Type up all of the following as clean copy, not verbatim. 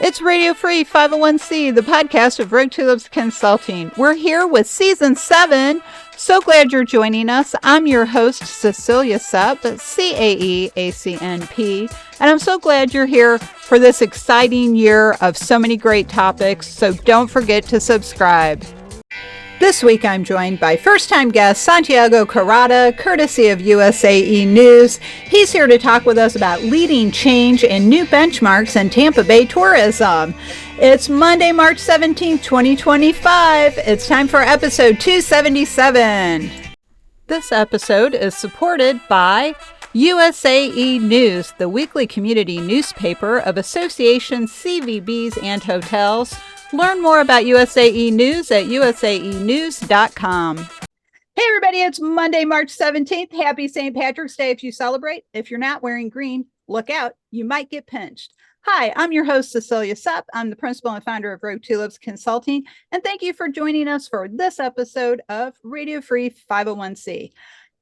It's Radio Free 501c, the podcast of Road Tulips Consulting. We're here with Season 7. So glad you're joining us. I'm your host, Cecilia Supp, CAEACNP, and I'm so glad you're here for this exciting year of so many great topics, so don't forget to subscribe. This week I'm joined by first-time guest Santiago Corrada, courtesy of USAE News. He's here to talk with us about leading change and new benchmarks in Tampa Bay tourism. It's Monday, March 17th, 2025. It's time for episode 277. This episode is supported by USAE News, the weekly community newspaper of associations, CVBs, and hotels. Learn more about USAE News at usaenews.com. Hey everybody, it's Monday, March 17th. Happy St. Patrick's Day if you celebrate. If you're not wearing green, look out, you might get pinched. Hi, I'm your host, Cecilia Supp. I'm the principal and founder of Road Tulips Consulting, and thank you for joining us for this episode of Radio Free 501c.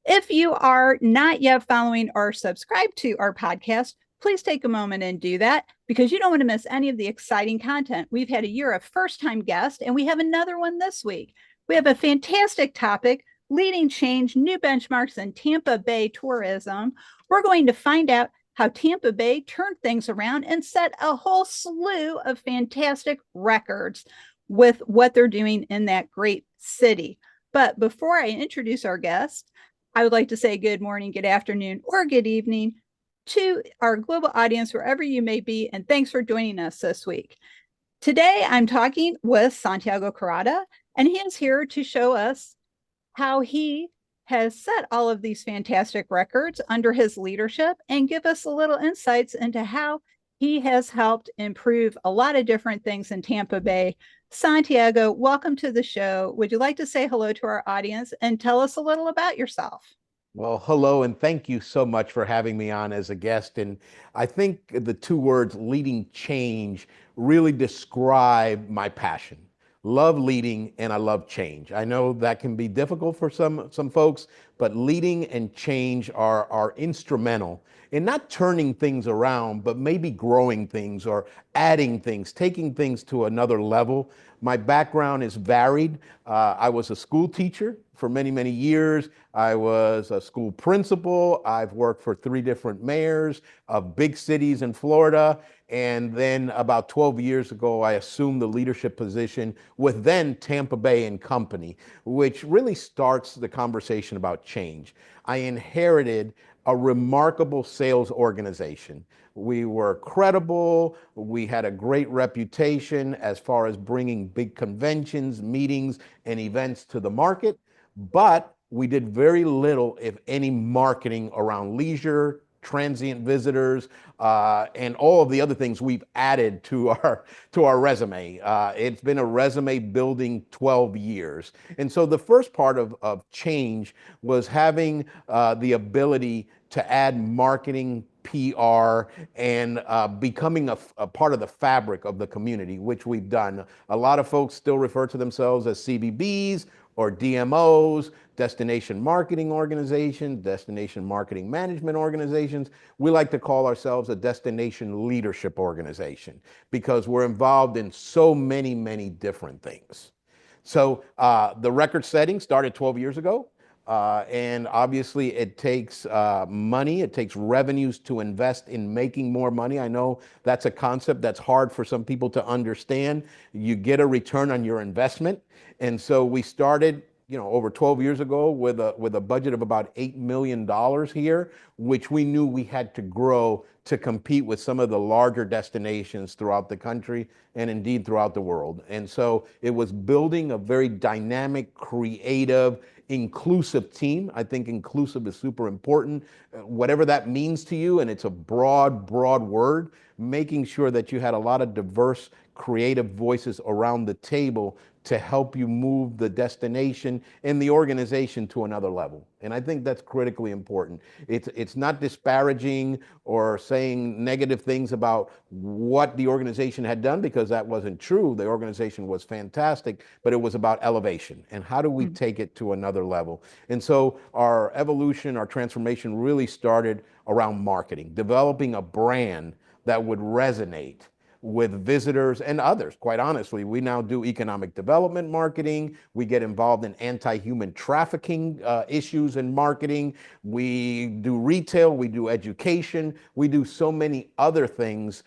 If you are not yet following or subscribed to our podcast, please take a moment and do that because you don't want to miss any of the exciting content. We've had a year of first-time guests, and we have another one this week. We have a fantastic topic, leading change, new benchmarks in Tampa Bay tourism. We're going to find out how Tampa Bay turned things around and set a whole slew of fantastic records with what they're doing in that great city. But before I introduce our guest, I would like to say good morning, good afternoon, or good evening to our global audience, wherever you may be, and thanks for joining us this week. Today, I'm talking with Santiago Corrada, and he is here to show us how he has set all of these fantastic records under his leadership and give us a little insights into how he has helped improve a lot of different things in Tampa Bay. Santiago, welcome to the show. Would you like to say hello to our audience and tell us a little about yourself? Well, hello, and thank you so much for having me on as a guest. And I think the two words leading change really describe my passion. Love leading and I love change. I know that can be difficult for some folks, but leading and change are instrumental in not turning things around, but maybe growing things or adding things, taking things to another level. My background is varied. I was a school teacher for many, many years. I was a school principal. I've worked for 3 different mayors of big cities in Florida. And then about 12 years ago, I assumed the leadership position with then Tampa Bay and Company, which really starts the conversation about change. I inherited a remarkable sales organization. We were credible. We had a great reputation as far as bringing big conventions, meetings, and events to the market, but we did very little, if any, marketing around leisure, transient visitors, and all of the other things we've added to our resume. It's been a resume building 12 years. And so the first part of change was having the ability to add marketing, PR, and becoming a part of the fabric of the community, which we've done. A lot of folks still refer to themselves as CBBs or DMOs, destination marketing organizations, destination marketing management organizations. We like to call ourselves a destination leadership organization because we're involved in so many, many different things. So the record setting started 12 years ago. And obviously it takes money, it takes revenues to invest in making more money. I know that's a concept that's hard for some people to understand. You get a return on your investment. And so we started, over 12 years ago with a budget of about $8 million here, which we knew we had to grow to compete with some of the larger destinations throughout the country and indeed throughout the world. And so it was building a very dynamic, creative, inclusive team. I think inclusive is super important, whatever that means to you. And it's a broad word, making sure that you had a lot of diverse, creative voices around the table to help you move the destination and the organization to another level. And I think that's critically important. It's not disparaging or saying negative things about what the organization had done, because that wasn't true. The organization was fantastic, but it was about elevation and how do we take it to another level. And so our evolution, our transformation really started around marketing, developing a brand that would resonate with visitors and others. Quite honestly, we now do economic development marketing. We get involved in anti-human trafficking issues and marketing. We do retail, we do education, we do so many other things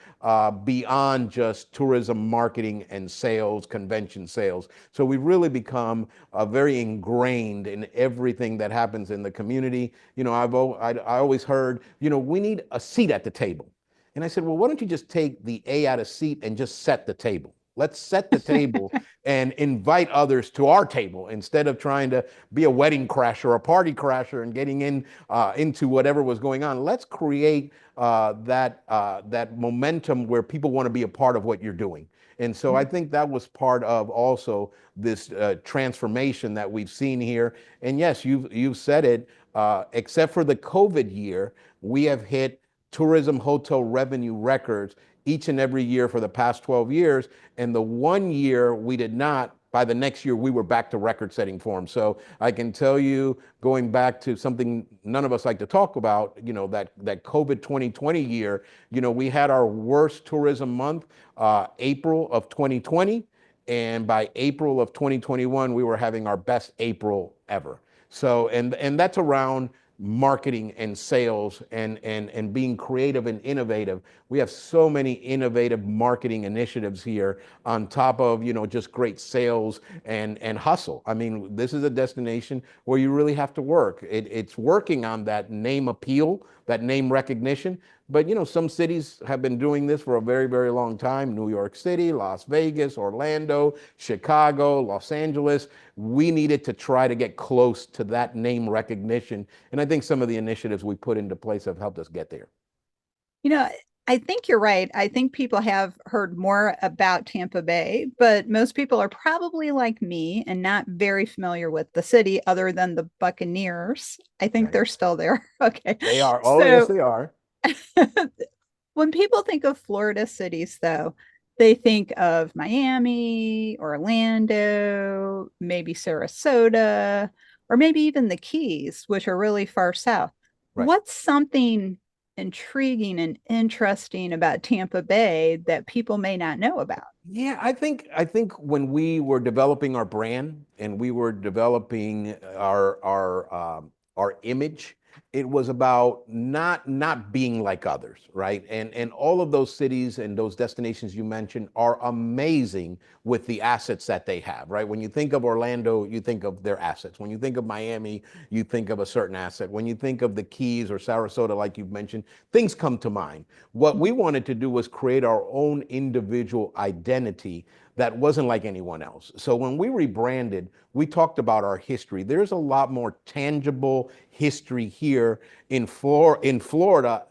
beyond just tourism marketing and sales, convention sales. So we've really become very ingrained in everything that happens in the community. I always heard, we need a seat at the table. And I said, well, why don't you just take the A out of seat and just set the table? Let's set the table and invite others to our table instead of trying to be a wedding crasher or a party crasher and getting into whatever was going on. Let's create that momentum where people want to be a part of what you're doing. And so I think that was part of also this transformation that we've seen here. And yes, you've said it. Except for the COVID year, we have hit tourism hotel revenue records each and every year for the past 12 years. And the one year we did not, by the next year, we were back to record setting form. So I can tell you, going back to something none of us like to talk about, that COVID 2020 year, we had our worst tourism month, April of 2020. And by April of 2021, we were having our best April ever. So, and that's around marketing and sales and being creative and innovative. We have so many innovative marketing initiatives here on top of, just great sales and hustle. I mean, this is a destination where you really have to work. It's working on that name appeal, that name recognition. But, some cities have been doing this for a very, very long time. New York City, Las Vegas, Orlando, Chicago, Los Angeles. We needed to try to get close to that name recognition. And I think some of the initiatives we put into place have helped us get there. You know, I think you're right. I think people have heard more about Tampa Bay, but most people are probably like me and not very familiar with the city other than the Buccaneers. I think Right. they're still there. Okay. They are. Oh, yes, So they are. when people think of Florida cities, though, they think of Miami, Orlando, maybe Sarasota, or maybe even the Keys, which are really far south. Right. What's something intriguing and interesting about Tampa Bay that people may not know about? Yeah, I think when we were developing our brand and we were developing our image, it was about not being like others, right? And all of those cities and those destinations you mentioned are amazing with the assets that they have, right? When you think of Orlando, you think of their assets. When you think of Miami, you think of a certain asset. When you think of the Keys or Sarasota, like you've mentioned, things come to mind. What we wanted to do was create our own individual identity that wasn't like anyone else. So when we rebranded, we talked about our history. There's a lot more tangible history here in Florida,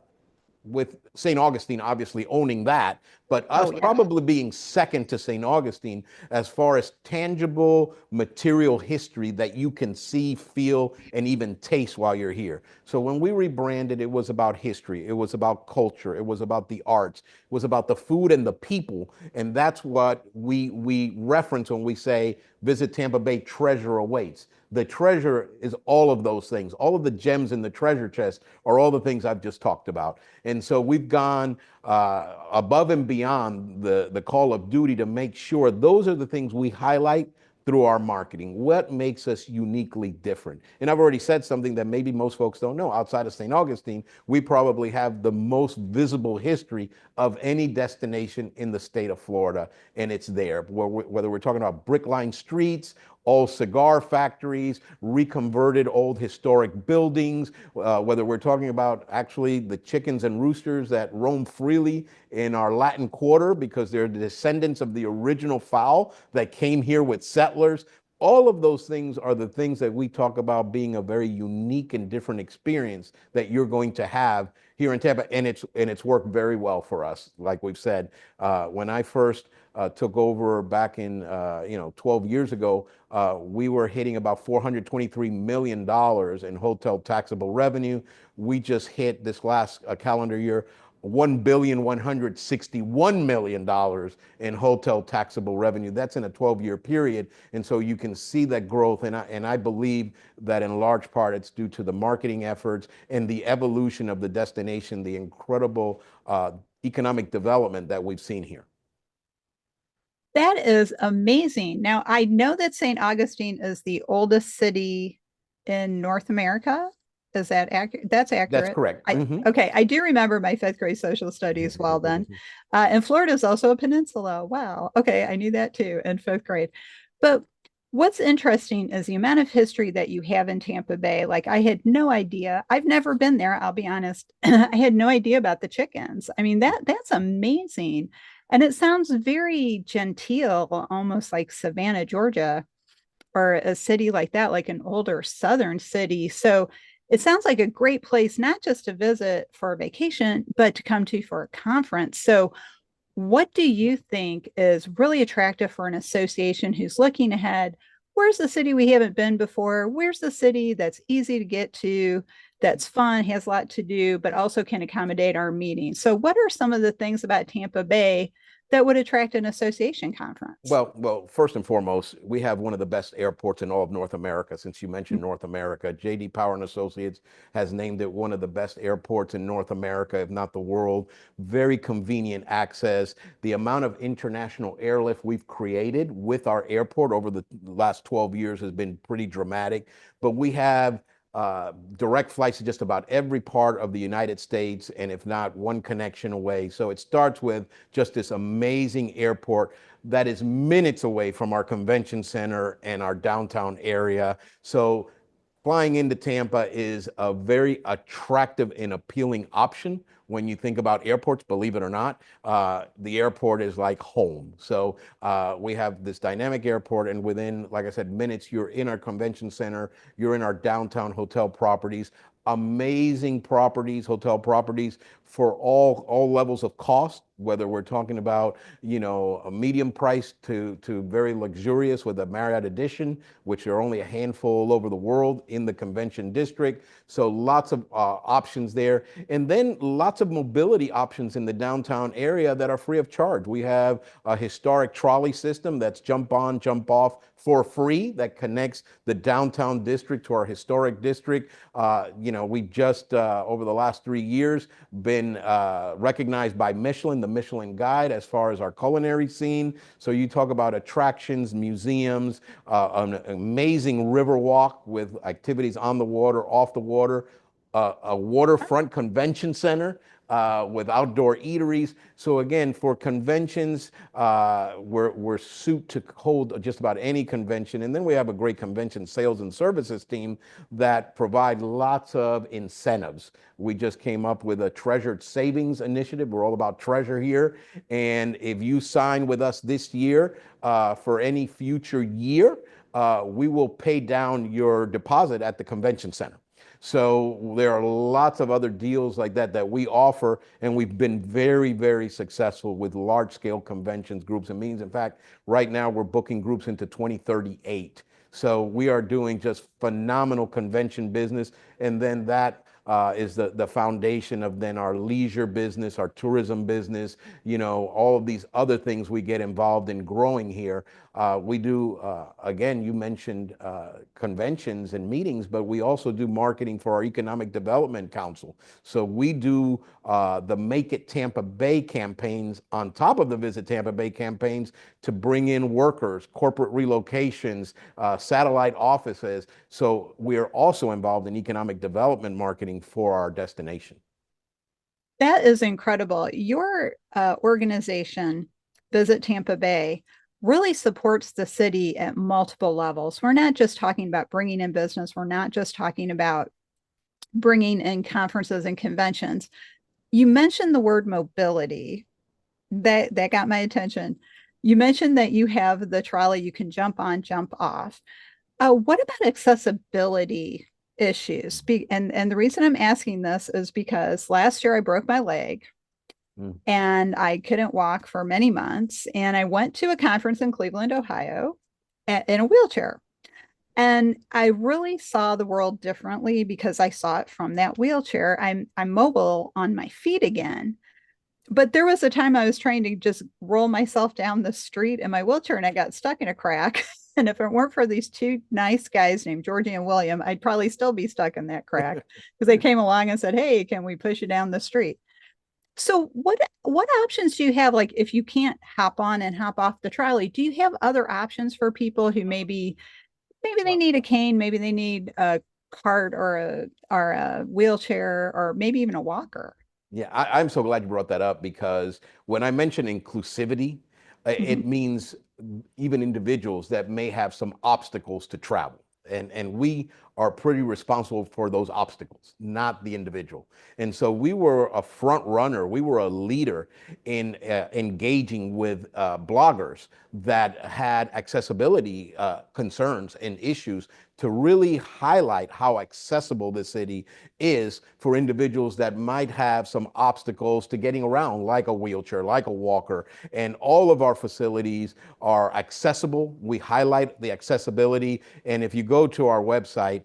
with St. Augustine obviously owning that, but us Oh, yeah. probably being second to St. Augustine as far as tangible material history that you can see, feel, and even taste while you're here. So when we rebranded, it was about history, it was about culture, it was about the arts, it was about the food and the people, and that's what we reference when we say visit Tampa Bay, treasure awaits. The treasure is all of those things. All of the gems in the treasure chest are all the things I've just talked about. And so we've gone above and beyond the call of duty to make sure those are the things we highlight through our marketing. What makes us uniquely different? And I've already said something that maybe most folks don't know. Outside of St. Augustine, we probably have the most visible history of any destination in the state of Florida, and it's there. Whether we're talking about brick-lined streets, old cigar factories, reconverted old historic buildings, whether we're talking about actually the chickens and roosters that roam freely in our Latin Quarter because they're the descendants of the original fowl that came here with settlers. All of those things are the things that we talk about being a very unique and different experience that you're going to have here in Tampa, and it's worked very well for us. Like we've said, when I first took over back in 12 years ago, we were hitting about $423 million in hotel taxable revenue. We just hit this last calendar year $1,161,000,000 in hotel taxable revenue. That's in a 12-year period. And so you can see that growth. And I believe that in large part it's due to the marketing efforts and the evolution of the destination, the incredible economic development that we've seen here. That is amazing. Now, I know that St. Augustine is the oldest city in North America. Is that accurate? That's That's accurate. correct. Okay, I do remember my fifth grade social studies well then. And Florida is also a peninsula. Wow. Okay, I knew that too in fifth grade. But what's interesting is the amount of history that you have in Tampa Bay. Like I had no idea. I've never been there, I'll be honest. I had no idea about the chickens. I mean, that's amazing. And it sounds very genteel, almost like Savannah, Georgia, or a city like that, like an older southern city. So it sounds like a great place, not just to visit for a vacation, but to come to for a conference. So, what do you think is really attractive for an association who's looking ahead? Where's the city we haven't been before? Where's the city that's easy to get to, that's fun, has a lot to do, but also can accommodate our meetings? So, what are some of the things about Tampa Bay that would attract an association conference? Well, first and foremost, we have one of the best airports in all of North America. Since you mentioned North America, JD Power and Associates has named it one of the best airports in North America, if not the world. Very convenient access. The amount of international airlift we've created with our airport over the last 12 years has been pretty dramatic. But we have direct flights to just about every part of the United States, and if not, one connection away. So it starts with just this amazing airport that is minutes away from our convention center and our downtown area. So flying into Tampa is a very attractive and appealing option when you think about airports, believe it or not. The airport is like home. So we have this dynamic airport, and within, like I said, minutes, you're in our convention center, you're in our downtown hotel properties. Amazing properties, hotel properties for all levels of cost, whether we're talking about, a medium price to very luxurious with a Marriott Edition, which are only a handful all over the world in the convention district. So lots of options there. And then lots of mobility options in the downtown area that are free of charge. We have a historic trolley system that's jump on, jump off for free that connects the downtown district to our historic district. We just, over the last 3 years, been recognized by Michelin, the Michelin Guide, as far as our culinary scene. So you talk about attractions, museums, an amazing river walk with activities on the water, off the water, a waterfront convention center with outdoor eateries. So again, for conventions, we're suited to hold just about any convention. And then we have a great convention sales and services team that provide lots of incentives. We just came up with a treasured savings initiative. We're all about treasure here. And if you sign with us this year for any future year, we will pay down your deposit at the convention center. So there are lots of other deals like that we offer, and we've been very, very successful with large scale conventions, groups, and meetings. In fact, right now we're booking groups into 2038. So we are doing just phenomenal convention business, and then that is the foundation of then our leisure business, our tourism business, all of these other things we get involved in growing here. We do, again, you mentioned conventions and meetings, but we also do marketing for our Economic Development Council. So we do the Make It Tampa Bay campaigns on top of the Visit Tampa Bay campaigns to bring in workers, corporate relocations, satellite offices. So we are also involved in economic development marketing for our destination. That is incredible. Your organization, Visit Tampa Bay, really supports the city at multiple levels. We're not just talking about bringing in business, we're not just talking about bringing in conferences and conventions. You mentioned the word mobility. That got my attention. You mentioned that you have the trolley you can jump on, jump off. What about accessibility issues? And the reason I'm asking this is because last year I broke my leg Mm. and I couldn't walk for many months. And I went to a conference in Cleveland, Ohio, in a wheelchair. And I really saw the world differently because I saw it from that wheelchair. I'm mobile on my feet again. But there was a time I was trying to just roll myself down the street in my wheelchair and I got stuck in a crack. And if it weren't for these two nice guys named Georgie and William, I'd probably still be stuck in that crack because they came along and said, "Hey, can we push you down the street?" So what options do you have? Like if you can't hop on and hop off the trolley, do you have other options for people who maybe they Well, need a cane, maybe they need a cart or a wheelchair or maybe even a walker? yeah, I'm so glad you brought that up because when I mention inclusivity, Mhm. it means even individuals that may have some obstacles to travel. And we are pretty responsible for those obstacles, not the individual. And so we were a front runner, we were a leader in engaging with bloggers that had accessibility concerns and issues to really highlight how accessible the city is for individuals that might have some obstacles to getting around, like a wheelchair, like a walker. And all of our facilities are accessible. We highlight the accessibility. And if you go to our website,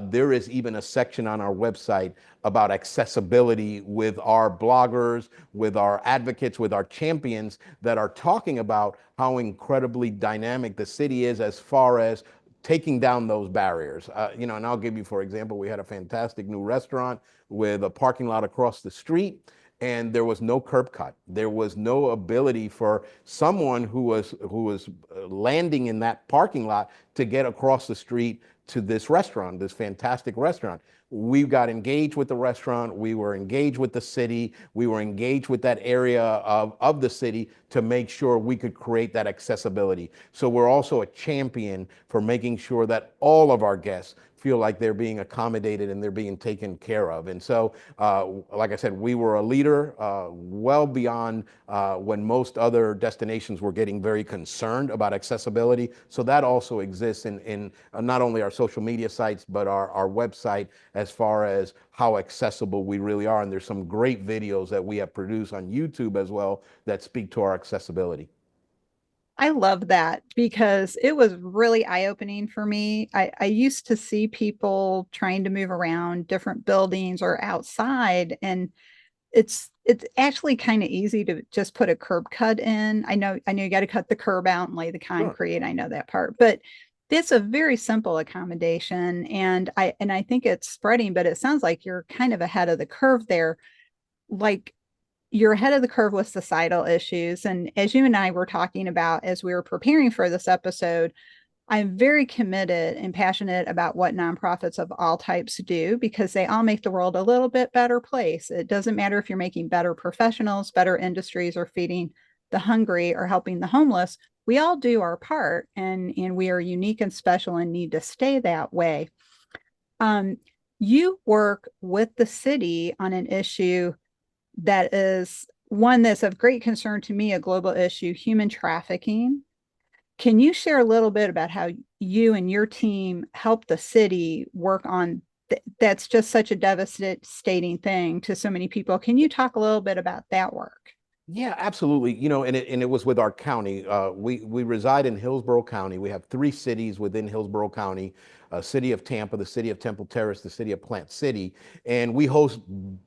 there is even a section on our website about accessibility with our bloggers, with our advocates, with our champions that are talking about how incredibly dynamic the city is as far as taking down those barriers. And I'll give you, for example, we had a fantastic new restaurant with a parking lot across the street, and there was no curb cut. There was no ability for someone who was landing in that parking lot to get across the street to this restaurant, this fantastic restaurant. We got engaged with the restaurant. We were engaged with the city. We were engaged with that area of the city to make sure we could create that accessibility. So we're also a champion for making sure that all of our guests feel like they're being accommodated and they're being taken care of. And so, like I said, we were a leader well beyond when most other destinations were getting very concerned about accessibility. So that also exists in not only our social media sites, but our website as far as how accessible we really are. And there's some great videos that we have produced on YouTube as well that speak to our accessibility. I love that because it was really eye-opening for me. I used to see people trying to move around different buildings or outside, and it's actually kind of easy to just put a curb cut in. I know you got to cut the curb out and lay the Sure. concrete. I know that part, but it's a very simple accommodation, and I think it's spreading, but it sounds like you're kind of ahead of the curve there. Like you're ahead of the curve with societal issues. And as you and I were talking about as we were preparing for this episode, I'm very committed and passionate about what nonprofits of all types do because they all make the world a little bit better place. It doesn't matter if you're making better professionals, better industries, or feeding the hungry or helping the homeless. We all do our part, and we are unique and special and need to stay that way. Um, you work with the city on an issue that is one that's of great concern to me, a global issue, human trafficking. Can you share a little bit about how you and your team help the city work on that's just such a devastating thing to so many people? Can you talk a little bit about that work? Yeah, absolutely. And it was with our county. We reside in Hillsborough County. We have three cities within Hillsborough County: city of Tampa, the city of Temple Terrace, the city of Plant City, and we host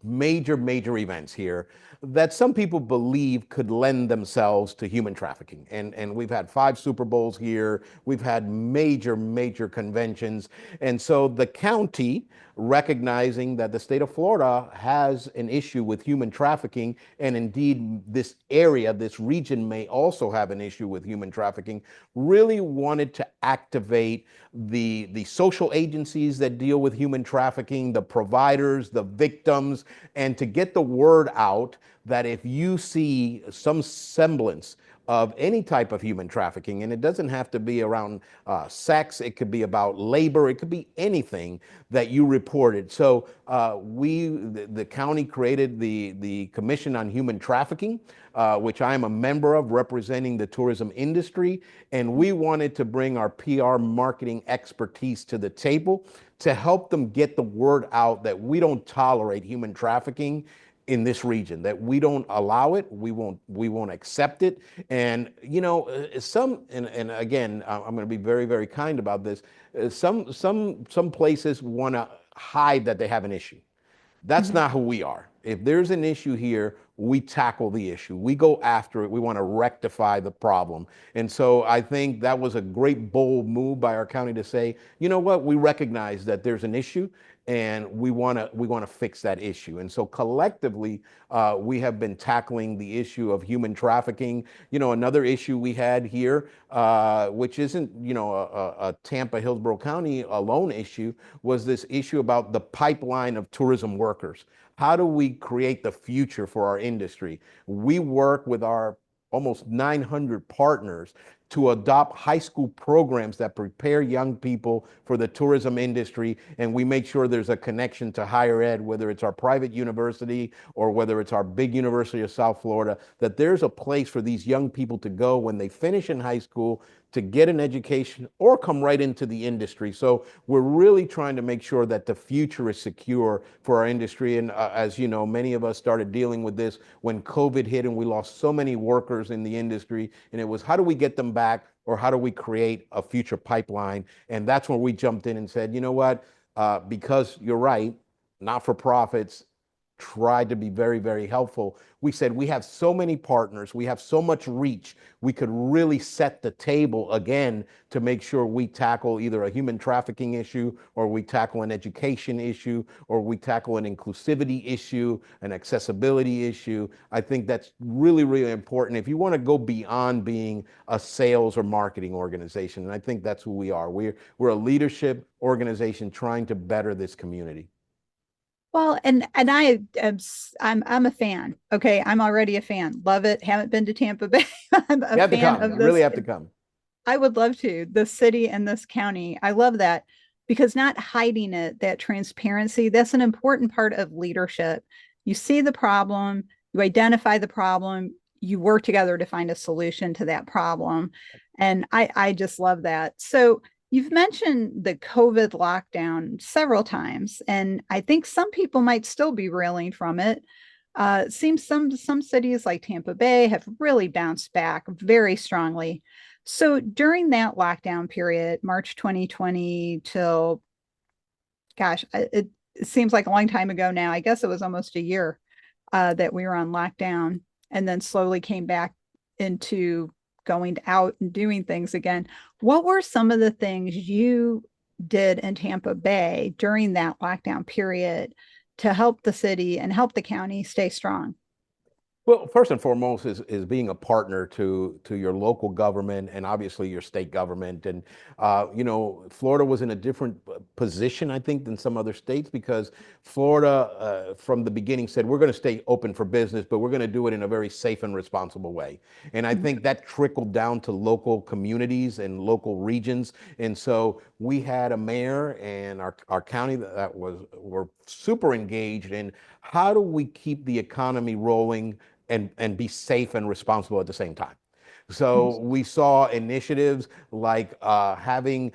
major events here that some people believe could lend themselves to human trafficking. And we've had five Super Bowls here. We've had major conventions, and so the county, recognizing that the state of Florida has an issue with human trafficking, and indeed this area, this region may also have an issue with human trafficking, really wanted to activate the social agencies that deal with human trafficking, the providers, the victims, and to get the word out that if you see some semblance of any type of human trafficking, and it doesn't have to be around sex, it could be about labor, it could be anything that you reported. So the county created the Commission on Human Trafficking, which I am a member of, representing the tourism industry, and we wanted to bring our PR marketing expertise to the table to help them get the word out that we don't tolerate human trafficking in this region, that we don't allow it, we won't accept it. And and again, I'm going to be very kind about this. Some places want to hide that they have an issue. That's Mhm. not who we are. If there's an issue here, we tackle the issue. We go after it. We want to rectify the problem. And so I think that was a great bold move by our county to say, you know what, we recognize that there's an issue and we want to fix that issue. And so collectively, we have been tackling the issue of human trafficking. Another issue we had here, which isn't a Tampa Hillsborough County alone issue, was this issue about the pipeline of tourism workers. How do we create the future for our industry? We work with our almost 900 partners to adopt high school programs that prepare young people for the tourism industry. And we make sure there's a connection to higher ed, whether it's our private university or whether it's our big University of South Florida, that there's a place for these young people to go when they finish in high school to get an education or come right into the industry. So we're really trying to make sure that the future is secure for our industry. And as you know, many of us started dealing with this when COVID hit and we lost so many workers in the industry. And it was, how do we get them back, or how do we create a future pipeline? And that's when we jumped in and said, you know what, because you're right, not-for-profits tried to be very, very helpful. We said, we have so many partners, we have so much reach, we could really set the table again to make sure we tackle either a human trafficking issue, or we tackle an education issue, or we tackle an inclusivity issue, an accessibility issue. I think that's really, really important if you want to go beyond being a sales or marketing organization. And I think that's who we are. We're a leadership organization trying to better this community. Well, and I'm a fan. Okay, I'm already a fan. Love it. Haven't been to Tampa Bay. I'm a You have to fan come. of You this. really have to come. I would love to. The city and this county. I love that, because not hiding it, that transparency, that's an important part of leadership. You see the problem, you identify the problem, you work together to find a solution to that problem. And I just love that. So you've mentioned the COVID lockdown several times, and I think some people might still be reeling from it. It seems some cities like Tampa Bay have really bounced back very strongly. So during that lockdown period, March 2020 till, gosh, it seems like a long time ago now. I guess it was almost a year that we were on lockdown, and then slowly came back into going out and doing things again. What were some of the things you did in Tampa Bay during that lockdown period to help the city and help the county stay strong? Well, first and foremost is being a partner to your local government and obviously your state government. And Florida was in a different position, I think, than some other states, because Florida, from the beginning, said we're going to stay open for business, but we're going to do it in a very safe and responsible way. And I think that trickled down to local communities and local regions. And so we had a mayor and our county that were super engaged in how do we keep the economy rolling and be safe and responsible at the same time. So we saw initiatives like having,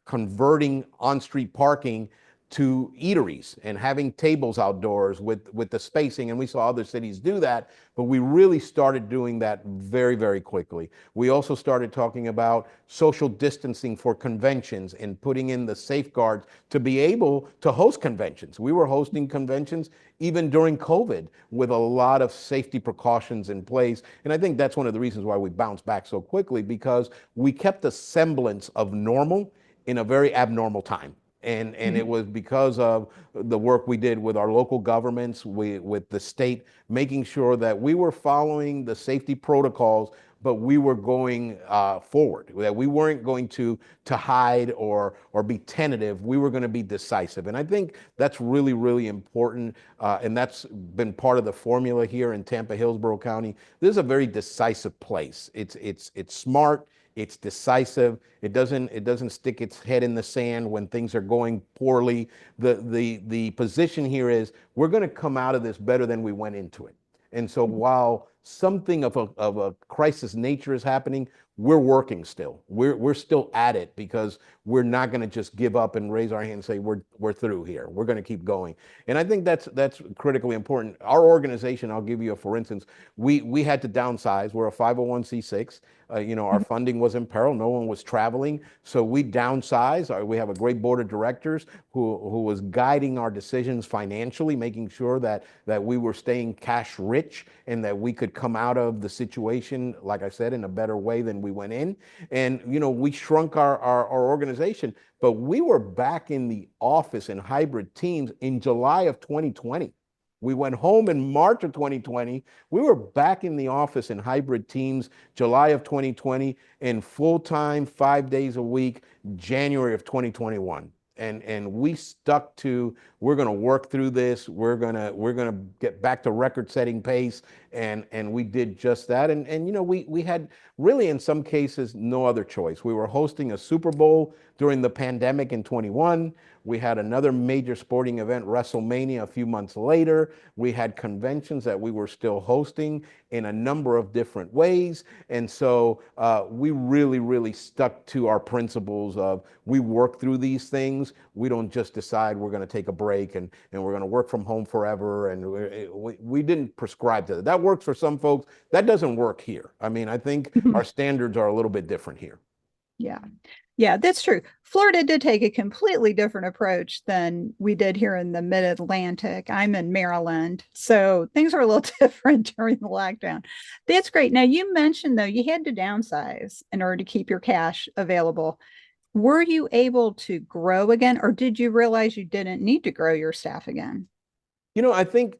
converting on-street parking to eateries and having tables outdoors with the spacing. And we saw other cities do that, but we really started doing that very, very quickly. We also started talking about social distancing for conventions and putting in the safeguards to be able to host conventions. We were hosting conventions even during COVID with a lot of safety precautions in place. And I think that's one of the reasons why we bounced back so quickly, because we kept a semblance of normal in a very abnormal time. And it was because of the work we did with our local governments, with the state, making sure that we were following the safety protocols, but we were going forward, that we weren't going to hide or be tentative. We were going to be decisive. And I think that's really, really important. And that's been part of the formula here in Tampa Hillsborough County. This is a very decisive place. It's smart. It's decisive. It doesn't stick its head in the sand when things are going poorly. The position here is we're going to come out of this better than we went into it. And so while something of a crisis nature is happening, we're working still. We're still at it because we're not going to just give up and raise our hand and say we're through here. We're going to keep going. And I think that's critically important. Our organization, I'll give you a for instance, we had to downsize. We're a 501c6. Our funding was in peril. No one was traveling, so we downsized. We have a great board of directors who was guiding our decisions financially, making sure that we were staying cash rich and that we could come out of the situation, like I said, in a better way than we went in. And we shrunk our organization, but we were back in the office in hybrid teams in July of 2020. We went home in March of 2020. We were back in the office in hybrid teams, July of 2020, in full-time, 5 days a week, January of 2021. And we stuck to, we're going to work through this. We're gonna get back to record-setting pace, and we did just that. And we had really in some cases no other choice. We were hosting a Super Bowl during the pandemic in 21. We had another major sporting event, WrestleMania, a few months later. We had conventions that we were still hosting in a number of different ways. And so we really, really stuck to our principles of we work through these things. We don't just decide we're going to take a break and we're going to work from home forever. And we didn't prescribe to that. That works for some folks. That doesn't work here. I mean, I think our standards are a little bit different here. Yeah. Yeah, that's true. Florida did take a completely different approach than we did here in the mid-Atlantic. I'm in Maryland, so things are a little different during the lockdown. That's great. Now, you mentioned, though, you had to downsize in order to keep your cash available. Were you able to grow again, or did you realize you didn't need to grow your staff again? I think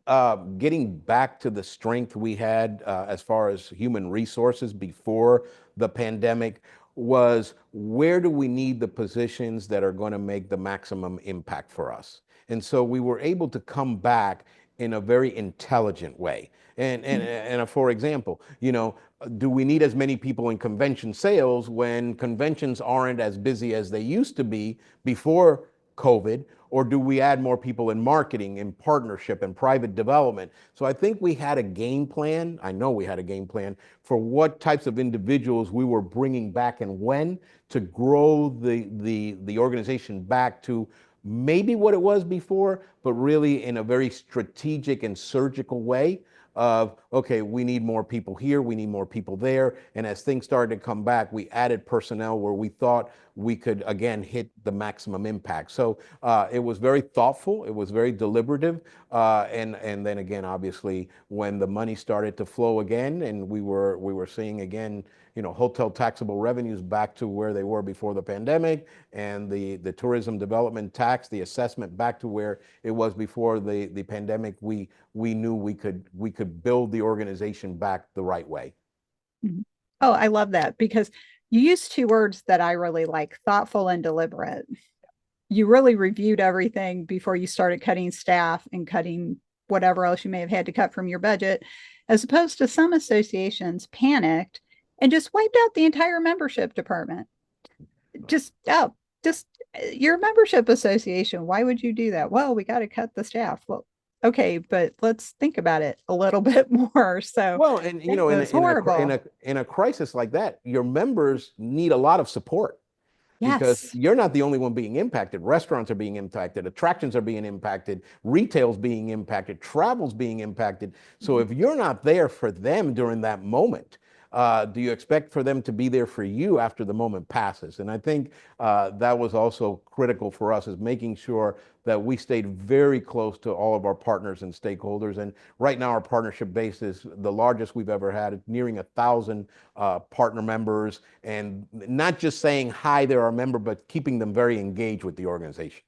getting back to the strength we had as far as human resources before the pandemic was where do we need the positions that are going to make the maximum impact for us? And so we were able to come back in a very intelligent way. And for example, do we need as many people in convention sales when conventions aren't as busy as they used to be before COVID? Or do we add more people in marketing, in partnership, and private development? So I think we had a game plan. I know we had a game plan for what types of individuals we were bringing back and when to grow the organization back to maybe what it was before, but really in a very strategic and surgical way of, okay, we need more people here, we need more people there. And as things started to come back, we added personnel where we thought we could, again, hit the maximum impact. So it was very thoughtful, it was very deliberative. And then again, obviously, when the money started to flow again and we were seeing again, hotel taxable revenues back to where they were before the pandemic, and the tourism development tax, the assessment back to where it was before the pandemic, we knew we could build the organization back the right way. Mhm. Oh, I love that because you used two words that I really like, thoughtful and deliberate. You really reviewed everything before you started cutting staff and cutting whatever else you may have had to cut from your budget, as opposed to some associations panicked and just wiped out the entire membership department. Just your membership association. Why would you do that? Well, we got to cut the staff. Well, okay, but let's think about it a little bit more. So well, and it was horrible. in a crisis like that, your members need a lot of support because Yes. you're not the only one being impacted. Restaurants are being impacted, attractions are being impacted, retail's being impacted, travel's being impacted. So if you're not there for them during that moment, do you expect for them to be there for you after the moment passes? And I think that was also critical for us, is making sure that we stayed very close to all of our partners and stakeholders. And right now our partnership base is the largest we've ever had, nearing 1,000 partner members, and not just saying hi, they're our member, but keeping them very engaged with the organization.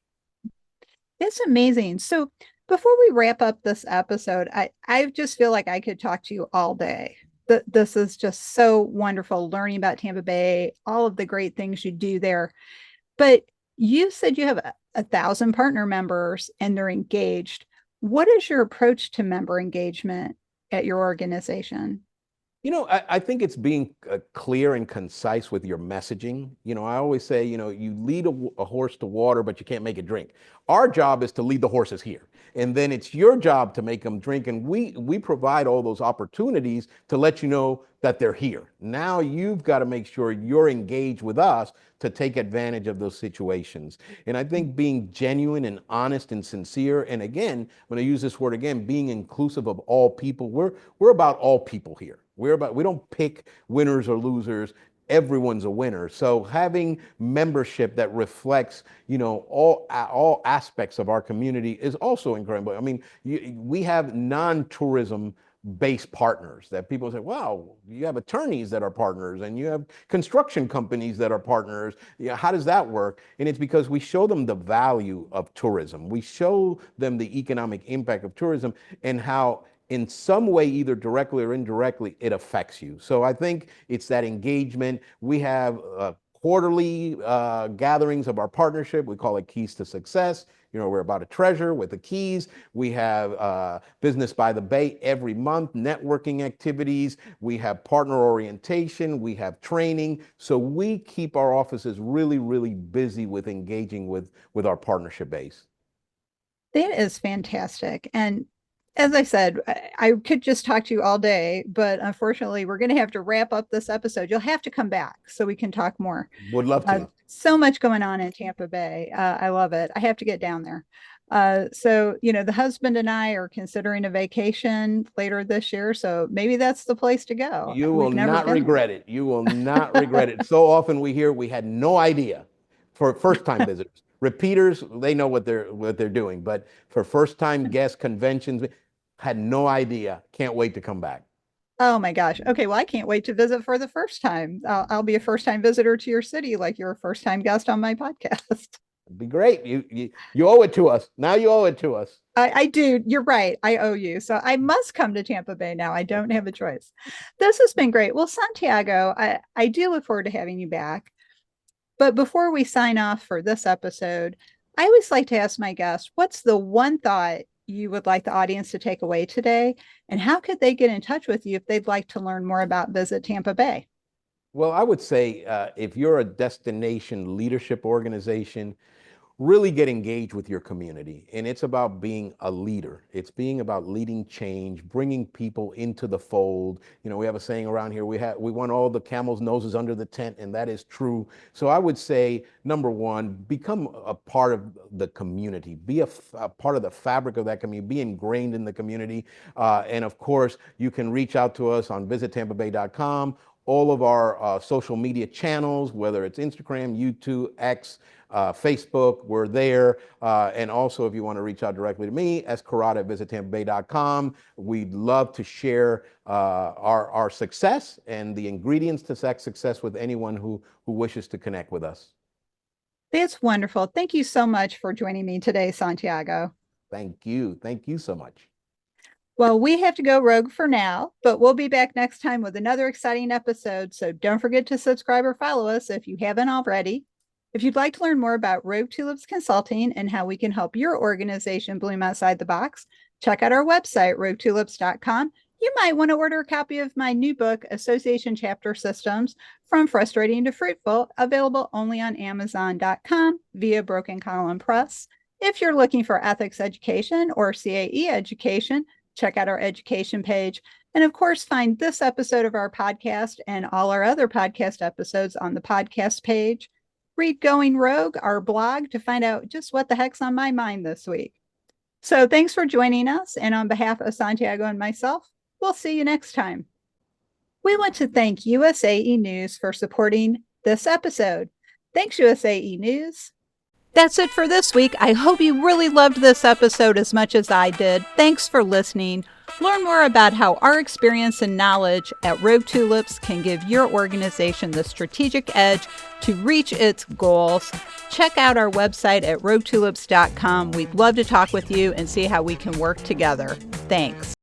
It's amazing. So before we wrap up this episode, I just feel like I could talk to you all day. This is just so wonderful, learning about Tampa Bay, all of the great things you do there. But you said you have 1,000 partner members and they're engaged. What is your approach to member engagement at your organization? I think it's being clear and concise with your messaging. I always say, you lead a horse to water, but you can't make it drink. Our job is to lead the horses here. And then it's your job to make them drink. And we provide all those opportunities to let you know that they're here. Now you've got to make sure you're engaged with us to take advantage of those situations. And I think being genuine and honest and sincere, and again, when I use this word again, being inclusive of all people, we're about all people here. We don't pick winners or losers. Everyone's a winner. So having membership that reflects, all aspects of our community is also incredible. I mean, we have non-tourism based partners that people say, wow, you have attorneys that are partners and you have construction companies that are partners. How does that work? And it's because we show them the value of tourism. We show them the economic impact of tourism and how in some way, either directly or indirectly, it affects you. So I think it's that engagement. We have quarterly gatherings of our partnership. We call it Keys to Success. We're about a treasure with the keys. We have Business by the Bay every month, networking activities. We have partner orientation. We have training. So we keep our offices really, really busy with engaging with our partnership base. That is fantastic. And as I said, I could just talk to you all day, but unfortunately, we're going to have to wrap up this episode. You'll have to come back so we can talk more. Would love to. So much going on in Tampa Bay. I love it. I have to get down there. So, the husband and I are considering a vacation later this year. So maybe that's the place to go. You will not regret it. You will not regret it. So often we hear we had no idea for first-time visitors. Repeaters, they know what they're doing. But for first-time guests, conventions, had no idea. Can't wait to come back. Oh my gosh. Okay. Well, I can't wait to visit for the first time. I'll be a first-time visitor to your city, like you're a first-time guest on my podcast. It'd be great. You owe it to us. Now you owe it to us. I do. You're right. I owe you. So I must come to Tampa Bay now. I don't have a choice. This has been great. Well, Santiago, I do look forward to having you back. But before we sign off for this episode, I always like to ask my guests, what's the one thought you would like the audience to take away today? And how could they get in touch with you if they'd like to learn more about Visit Tampa Bay? Well, I would say if you're a destination leadership organization, really get engaged with your community. And it's about being a leader. It's being about leading change, bringing people into the fold. We have a saying around here, we want all the camel's noses under the tent, and that is true. So I would say, number one, become a part of the community, be a part of the fabric of that community, be ingrained in the community. And of course, you can reach out to us on visittampabay.com, all of our social media channels, whether it's Instagram, YouTube, X, Facebook, we're there. And also, if you want to reach out directly to me, Corrada at visittampabay.com. We'd love to share our success and the ingredients to that success with anyone who wishes to connect with us. That's wonderful. Thank you so much for joining me today, Santiago. Thank you. Thank you so much. Well, we have to go rogue for now, but we'll be back next time with another exciting episode. So don't forget to subscribe or follow us if you haven't already. If you'd like to learn more about Rogue Tulips Consulting and how we can help your organization bloom outside the box, check out our website, roguetulips.com. You might want to order a copy of my new book, Association Chapter Systems, From Frustrating to Fruitful, available only on Amazon.com via Broken Column Press. If you're looking for ethics education or CAE education, check out our education page. And of course, find this episode of our podcast and all our other podcast episodes on the podcast page. Read Going Rogue, our blog, to find out just what the heck's on my mind this week. So thanks for joining us. And on behalf of Santiago and myself, we'll see you next time. We want to thank USAE News for supporting this episode. Thanks, USAE News. That's it for this week. I hope you really loved this episode as much as I did. Thanks for listening. Learn more about how our experience and knowledge at Rogue Tulips can give your organization the strategic edge to reach its goals. Check out our website at roguetulips.com. We'd love to talk with you and see how we can work together. Thanks.